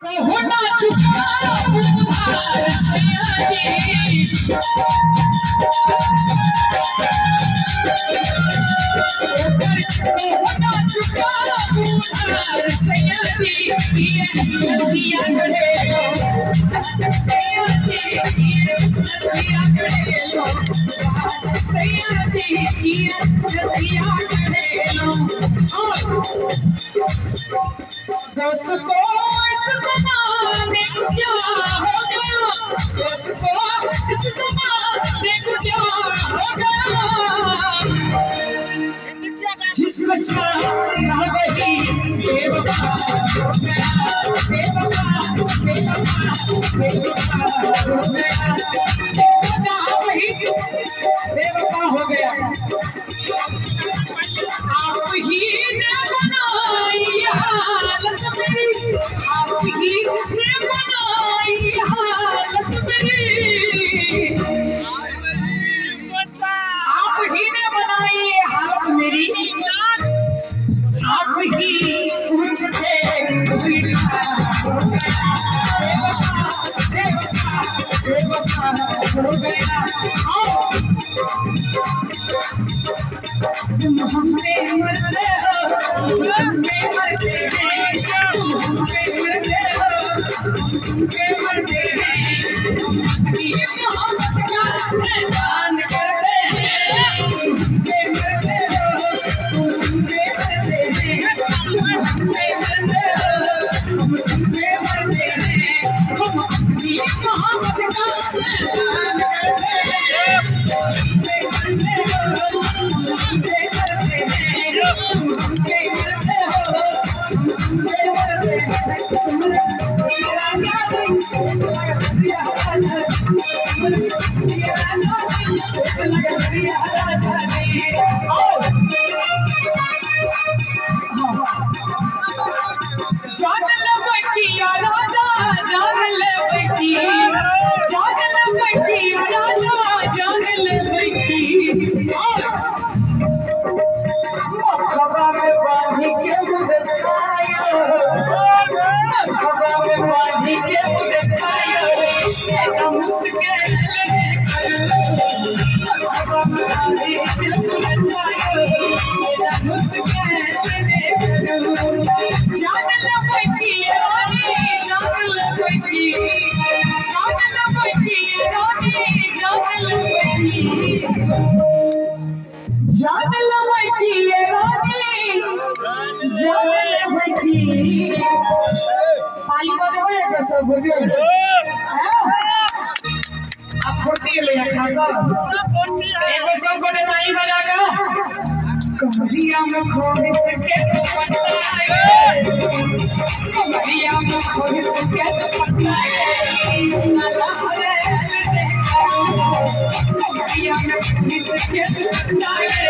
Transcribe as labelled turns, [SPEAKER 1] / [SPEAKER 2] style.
[SPEAKER 1] होना चुका होना चुका दोस्त को इस ज़माने को क्या हो गया, दोस्त को इस ज़माने को क्या हो गया, जिसको चाहा वही बेवफा हो गया, बेवफा बेवफा बेवफा हो गया, जिसको चाहा वही बेवफा हो गया। आप ही ने बनाई हालत मेरी, आप ही ने बनाई हालत मेरी, आप ही ने बनाई हालत मेरी, आप ही पूछते बेवफा हो गया। तुम हमसे मरते हो, तुमसे मरते हैं, तुम हमसे मरते हो, तुमसे मरते हैं, ये मोहब्बत का ऐलान करते हैं, तुमसे मरते हो, तुमसे मरते हैं, तुमसे मरते हो, तुमसे मरते हैं, हम अपनी मोहब्बत का ऐलान करते हैं, तुमसे मरते हो। अब फोर्टी ले खाकर एक सब को नहीं बजागा कमरिया में खोरिस के पटाए, कमरिया में खोरिस के पटाए, कमरिया में खोरिस के पटाए,